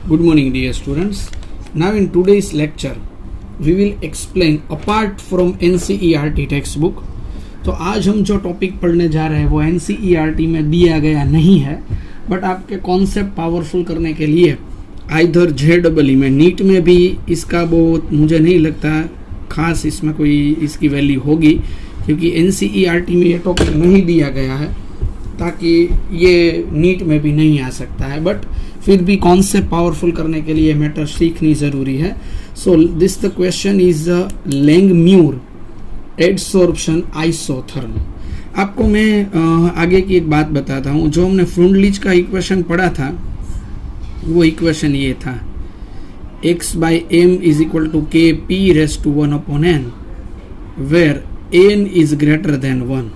Good morning, dear students. Now in today's lecture, we will explain apart from NCERT textbook. तो आज हम जो topic पढ़ने जा रहे हैं वो NCERT में दिया गया नहीं है, बट आपके कॉन्सेप्ट पावरफुल करने के लिए आइधर JEE में, नीट में भी इसका बहुत मुझे नहीं लगता खास इसमें कोई इसकी वैल्यू होगी, क्योंकि NCERT में ये टॉपिक नहीं दिया गया है, ताकि ये नीट में भी नहीं आ सकता है, बट फिर भी कॉन्सेप्ट पावरफुल करने के लिए मैटर सीखनी ज़रूरी है. So this the question is Langmuir adsorption isotherm. आपको मैं आगे की एक बात बताता हूँ. जो हमने फ्रुंडलिच का इक्वेशन पढ़ा था वो इक्वेशन ये था, x/m is equal to k p⁻1/n where n is greater than 1.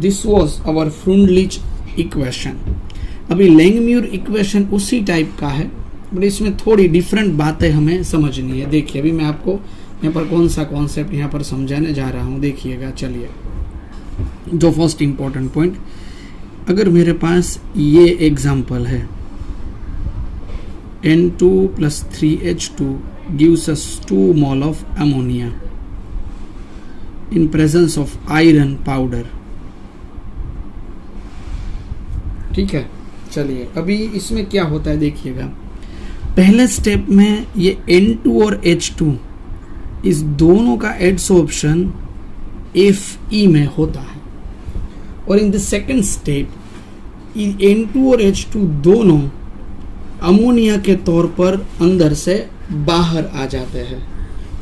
This was our Freundlich equation. अभी लैंगम्यूर इक्वेशन उसी टाइप का है, बट इसमें थोड़ी डिफरेंट बातें हमें समझनी है. देखिए अभी मैं आपको यहाँ पर कौन सा कॉन्सेप्ट यहाँ पर समझाने जा रहा हूँ. देखिएगा. चलिए, जो फर्स्ट इंपॉर्टेंट पॉइंट, अगर मेरे पास ये एग्जाम्पल है, N2 + 3H2 gives us 2 mol of ammonia in presence of iron powder. ठीक है. चलिए अभी इसमें क्या होता है देखिएगा. पहले स्टेप में ये N2 और H2 इस दोनों का एडसॉर्प्शन Fe में होता है, और in the second step N2 और H2 दोनों अमोनिया के तौर पर अंदर से बाहर आ जाते हैं.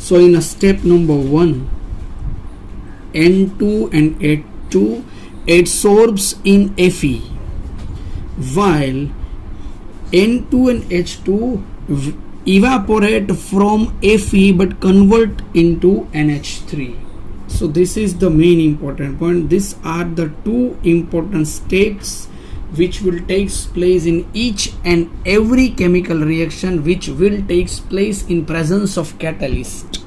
So in step number 1 N2 and H2 adsorbs in Fe, while N2 and H2 evaporate from Fe but convert into NH3. So this is the main important point. These are the two important steps which will take place in each and every chemical reaction which will take place in presence of catalyst.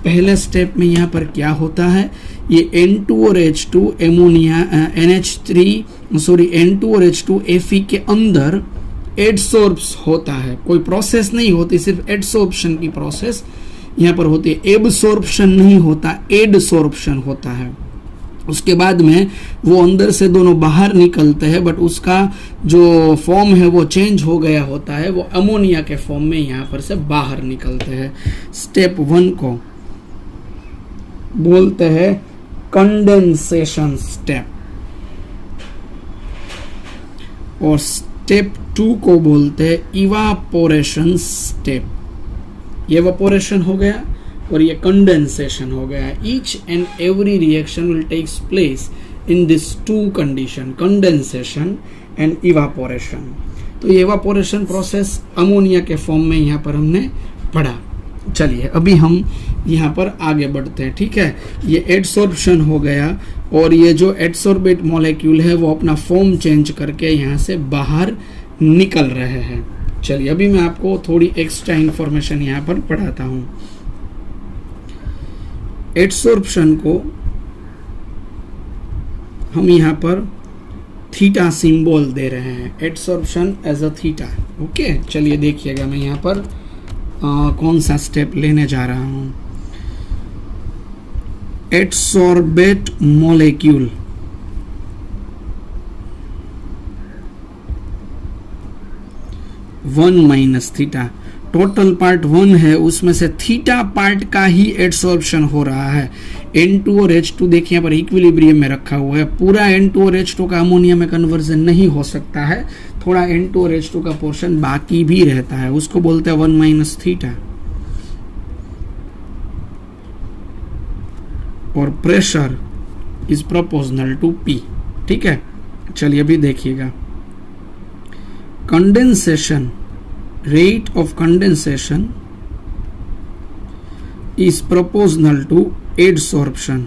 पहले step में यहाँ पर क्या होता है, ये N2 और H2 ammonia N2 और H2 Fe के अंदर एडसॉर्ब्स होता है. कोई प्रोसेस नहीं होती, सिर्फ एडसॉर्प्शन की प्रोसेस यहाँ पर होती है. एब्सॉर्प्शन नहीं होता, एडसॉर्प्शन होता है. उसके बाद में वो अंदर से दोनों बाहर निकलते हैं, बट उसका जो फॉर्म है वो चेंज हो गया होता है, वो अमोनिया के फॉर्म में यहाँ पर से बाहर निकलते हैं. स्टेप 1 को बोलते हैं कंडेंसेशन स्टेप, और स्टेप 2 को बोलते हैं इवापोरेशन स्टेप. ये इवापोरेशन हो गया और ये कंडेंसेशन हो गया. Each and every reaction will takes place in this 2 condition, condensation and evaporation. तो ये इवापोरेशन प्रोसेस अमोनिया के फॉर्म में यहाँ पर हमने पढ़ा. चलिए अभी हम यहाँ पर आगे बढ़ते हैं. ठीक है, ये एडसॉर्प्शन हो गया, और ये जो एडसॉर्बेट मॉलिक्यूल है वो अपना फॉर्म चेंज करके यहाँ से बाहर निकल रहे हैं. चलिए अभी मैं आपको थोड़ी एक्स्ट्रा इंफॉर्मेशन यहाँ पर पढ़ाता हूँ. एडसॉर्प्शन को हम यहाँ पर थीटा सिंबल दे रहे हैं, adsorption as a theta. Okay, चलिए देखिएगा मैं यहाँ पर कौन सा स्टेप लेने जा रहा हूं. एडसॉर्बेट मॉलिक्यूल -θ, टोटल पार्ट 1 है, उसमें से थीटा पार्ट का ही एडसॉर्प्शन हो रहा है. N2 और H2 देखिए यहाँ पर इक्विलिब्रियम में रखा हुआ है. पूरा N2 और H2 का अमोनिया में कन्वर्जन नहीं हो सकता है, थोड़ा N2 और H2 का पोर्शन बाकी भी रहता है, उसको बोलते हैं 1 - θ. और pressure is proportional to P. ठीक है, चलिए अभी देखिएगा. Condensation, rate of condensation is proportional to adsorption.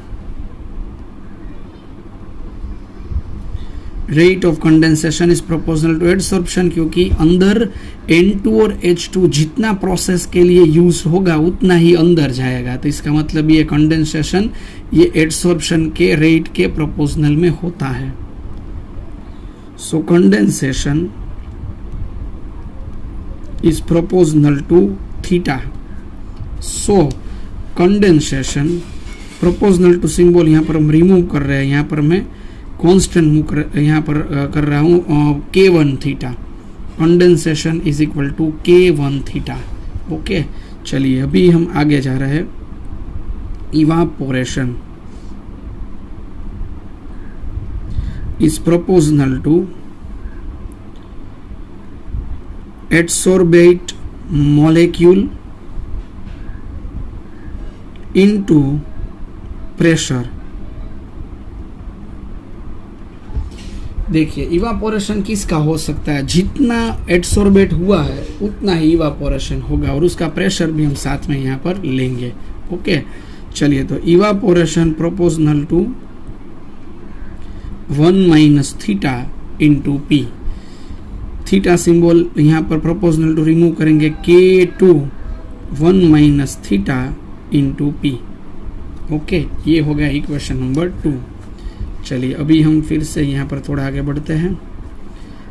Rate of condensation is proportional to adsorption, क्योंकि अंदर N2 और H2 जितना प्रोसेस के लिए यूज होगा उतना ही अंदर जाएगा. तो इसका मतलब ये कंडेंसेशन ये एडसॉर्प्शन के रेट के प्रोपोर्शनल में होता है. So condensation is proportional to theta. So condensation proportional to symbol यहाँ पर हम रिमूव कर रहे हैं, यहाँ पर मैं कांस्टेंट यहाँ पर कर रहा हूँ K1 theta. Condensation is equal to K1 theta. Okay, चलिए अभी हम आगे जा रहे हैं. Evaporation is proportional to adsorbate molecule into pressure. देखिए इवापोरेशन किसका हो सकता है, जितना एडसोर्बेट हुआ है उतना ही इवापोरेशन होगा, और उसका प्रेशर भी हम साथ में यहाँ पर लेंगे. ओके, चलिए तो evaporation proportional to 1 minus theta into P. Theta symbol यहाँ पर प्रोपोर्शनल टू रिमूव करेंगे, K2 1 minus theta into P. Okay, ये हो गया इक्वेशन नंबर 2. चलिए अभी हम फिर से यहाँ पर थोड़ा आगे बढ़ते हैं.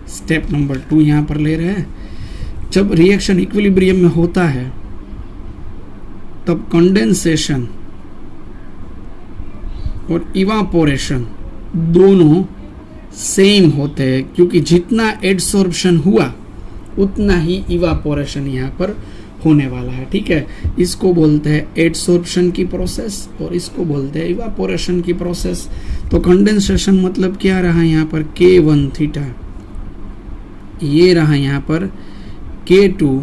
स्टेप नंबर 2 यहाँ पर ले रहे हैं. जब रिएक्शन इक्विलिब्रियम में होता है तब कंडेंसेशन और इवापोरेशन दोनों सेम होते हैं, क्योंकि जितना एडसॉर्प्शन हुआ उतना ही इवापोरेशन यहाँ पर होने वाला है. ठीक है, इसको बोलते हैं एडसॉर्प्शन की प्रोसेस और इसको बोलते हैं इवापोरेशन की प्रोसेस. तो कंडेंसेशन मतलब क्या रहा यहाँ पर K1 थीटा, ये रहा यहाँ पर K2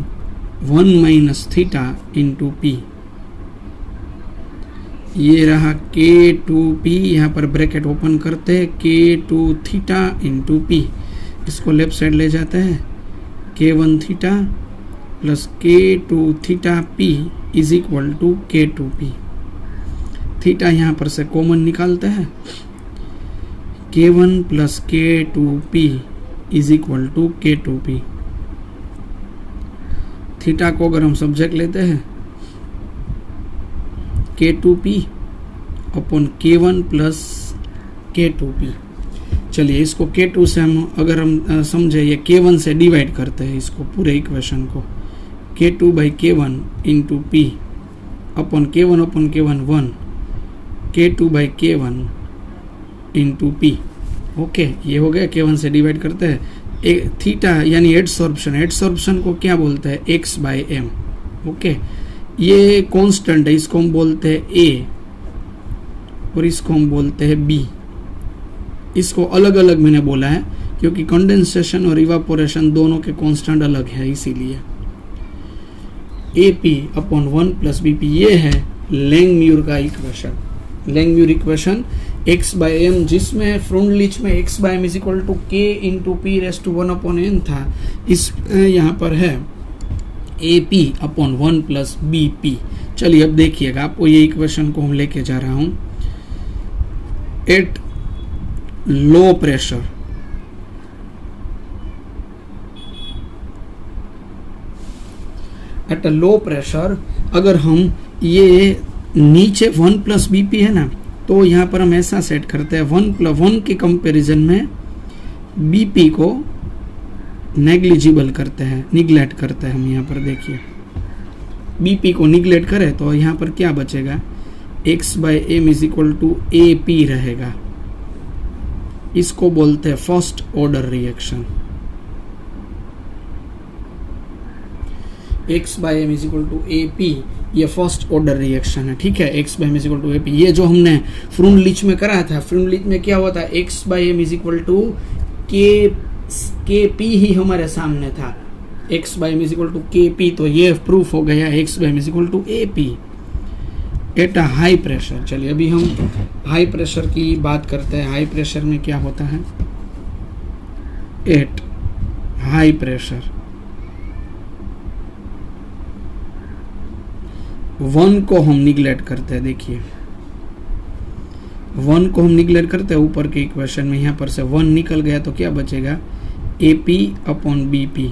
1 minus theta into P. ये रहा K2P, यहाँ पर ब्रैकेट ओपन करते हैं, K2 थीटा इंटू पी. इसको लेफ्ट साइड ले जाते हैं, K1 theta plus K2 theta P is equal to K2P. Theta यहाँ पर से कॉमन निकालते हैं, K1 plus K2P is equal to K2P. Theta को अगर हम सब्जेक्ट लेते हैं, K2P upon K1 plus K2P. चलिए इसको K2 से हम अगर हम समझे, ये K1 से डिवाइड करते हैं इसको पूरे इक्वेशन को, K2 by K1 into P upon K1 upon K1 1, K2 by K1 into P. Okay, ये हो गया. K1 से डिवाइड करते हैं थीटा यानी एडसॉर्प्शन. एडसॉर्प्शन को क्या बोलते हैं, X बाई M. ओके, ये कांस्टेंट है, इसको हम बोलते हैं A और इसको हम बोलते हैं B. इसको अलग अलग मैंने बोला है क्योंकि कंडेंसेशन और इवापोरेशन दोनों के कांस्टेंट अलग है, इसीलिए. AP अपॉन 1 प्लस BP, ये है लैंगम्यूर का equation. Langmuir equation x by m, जिसमें फ्रुंडलिच में x by m is equal to k into P raise to 1 upon n था, इस यहाँ पर है AP अपॉन 1 प्लस BP. चलिए अब देखिएगा, आपको ये इक्वेशन को हम लेके जा रहा हूँ. At low pressure at a low pressure, अगर हम ये नीचे 1 प्लस BP है ना, तो यहाँ पर हम ऐसा सेट करते हैं 1 प्लस 1 के कंपैरिजन में BP को नेग्लिजिबल करते हैं, निगलेक्ट करते हैं हम. यहाँ पर देखिए BP को निगलेक्ट करें तो यहाँ पर क्या बचेगा, x by m is equal to AP रहेगा. इसको बोलते हैं first order reaction. x by m is equal to AP, ये फर्स्ट ऑर्डर रिएक्शन है. ठीक है, x by m is equal to AP. ये जो हमने फ्रुंडलिच में करा था, फ्रुंडलिच में क्या हुआ था, x by m is equal to KP ही हमारे सामने था, x by m is equal to KP. तो ये प्रूफ हो गया x by m is equal to AP at a high pressure. चलिए अभी हम हाई प्रेशर की बात करते हैं. हाई प्रेशर में क्या होता है, एट हाई प्रेशर 1 को हम निगलेक्ट करते हैं. देखिए 1 को हम निगलेक्ट करते हैं ऊपर के इक्वेशन में, यहाँ पर से 1 निकल गया तो क्या बचेगा, AP upon BP.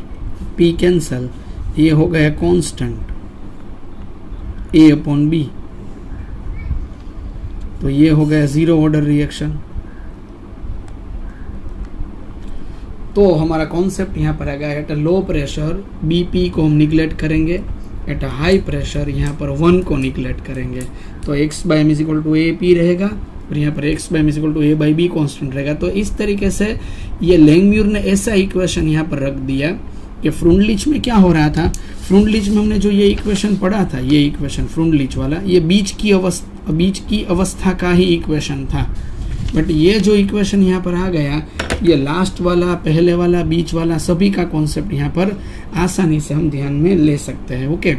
P cancel, ये हो गया कांस्टेंट A अपॉन B. तो ये हो गया जीरो ऑर्डर रिएक्शन. तो हमारा कॉन्सेप्ट यहाँ पर आएगा at a low pressure BP को हम निगलेक्ट करेंगे, एट अ हाई प्रेशर यहाँ पर 1 को निगलेक्ट करेंगे। तो x/m = AP रहेगा और यहाँ पर x/m = A/B कांस्टेंट रहेगा। तो इस तरीके से ये लैंगम्यूर ने ऐसा इक्वेशन यहाँ पर रख दिया कि फ्रुंडलिच में क्या हो रहा था, फ्रुंडलिच में हमने जो ये इक्वेशन पढ़ा था, ये इक्वेशन फ्रुंडलिच वाला, ये बीच की अवस्था का ही इक्वेशन था। बट ये जो इक्वेशन यहाँ पर आ गया, ये लास्ट वाला, पहले वाला, बीच वाला, सभी का कॉन्सेप्ट यहाँ पर आसानी से हम ध्यान में ले सकते हैं। ओके,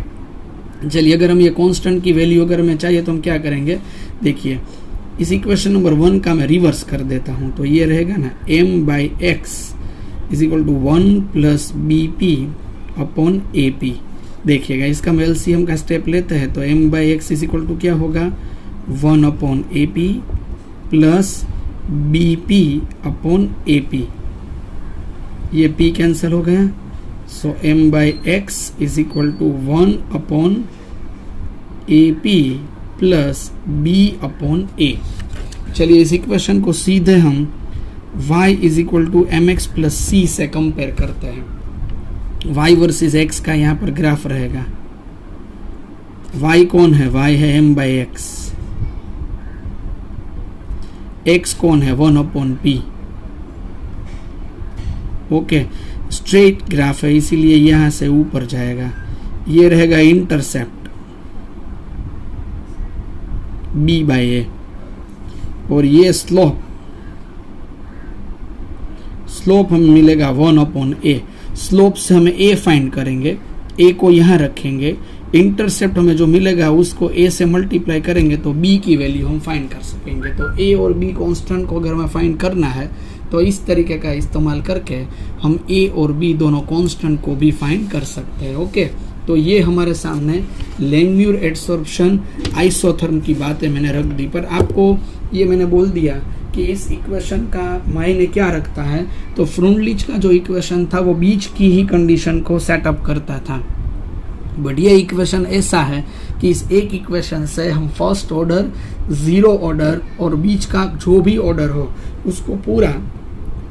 चलिए अगर हम ये कांस्टेंट की वैल्यू अगर हमें चाहिए तो हम क्या करेंगे, देखिए इस इक्वेशन नंबर 1 का मैं रिवर्स कर देता हूँ। तो ये रहेगा ना m/x = 1 + BP अपॉन AP। देखिएगा इसका हम LCM का स्टेप लेते हैं तो m/x = क्या होगा, 1 upon AP plus BP upon AP। ये P कैंसिल हो गया, सो m/x = 1 upon AP plus B upon A। चलिए इस इक्वेशन को सीधे हम y = mx प्लस c से कंपेयर करते हैं। y वर्सेस x का यहाँ पर ग्राफ रहेगा। y कौन है, y है m/x, x कौन है, 1 upon p। Okay, straight graph है इसीलिए यहां से ऊपर जाएगा। ये रहेगा इंटरसेप्ट b/a और ये स्लोप हमें मिलेगा 1 अपॉन a। स्लोप से हमें a फाइंड करेंगे, a को यहाँ रखेंगे, इंटरसेप्ट हमें जो मिलेगा उसको a से मल्टीप्लाई करेंगे तो b की वैल्यू हम फाइंड कर सकेंगे। तो a और b कांस्टेंट को अगर हमें फाइंड करना है तो इस तरीके का इस्तेमाल करके हम a और b दोनों कांस्टेंट को भी फाइंड कर सकते हैं। ओके, तो ये हमारे सामने लैंगम्यूर एडसॉर्प्शन आइसोथर्म की बातें मैंने रख दी। पर आपको ये मैंने बोल दिया कि इस इक्वेशन का मायने क्या रखता है। तो फ्रुंडलिच का जो इक्वेशन था वो बीच की ही कंडीशन को सेटअप करता था, बट ये इक्वेशन ऐसा है कि इस एक इक्वेशन से हम फर्स्ट ऑर्डर, जीरो ऑर्डर और बीच का जो भी ऑर्डर हो उसको पूरा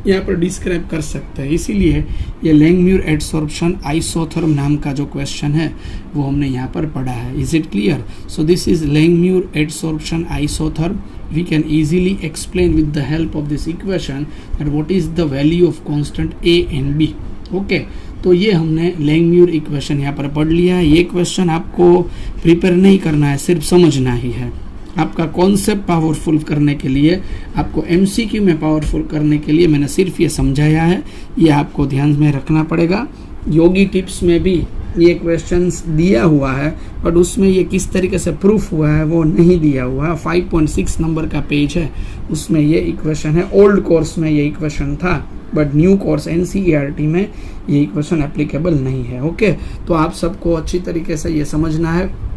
यहाँ पर डिस्क्राइब कर सकते हैं। इसीलिए ये लैंगम्यूर एडसॉर्प्शन आइसोथर्म नाम का जो क्वेश्चन है वो हमने यहाँ पर पढ़ा है। Is it clear? So this is Langmuir adsorption isotherm. We can easily explain with the help of this equation that what is the value of constant A and B. Okay, तो ये हमने लैंगम्यूर इक्वेशन यहाँ पर पढ़ लिया है। ये question आपको प्रिपेयर नहीं करना है, सिर्फ समझना ही है। आपका कॉन्सेप्ट पावरफुल करने के लिए, आपको MCQ में पावरफुल करने के लिए मैंने सिर्फ ये समझाया है, ये आपको ध्यान में रखना पड़ेगा। योगी टिप्स में भी ये क्वेश्चंस दिया हुआ है, बट उसमें ये किस तरीके से प्रूफ हुआ है वो नहीं दिया हुआ है। 5.6 नंबर का पेज है, उसमें ये इक्वेशन है। ओल्ड कोर्स में ये इक्वेशन था, बट न्यू कोर्स NCERT में ये इक्वेशन एप्लीकेबल नहीं है। ओके, तो आप सबको अच्छी तरीके से ये समझना है।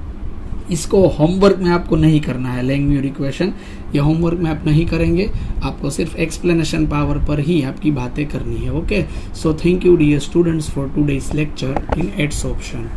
इसको होमवर्क में आपको नहीं करना है। लैंगम्यूर इक्वेशन ये होमवर्क में आप नहीं करेंगे, आपको सिर्फ एक्सप्लेनेशन पावर पर ही आपकी बातें करनी है। Okay, so thank you dear students for today's lecture in adsorption.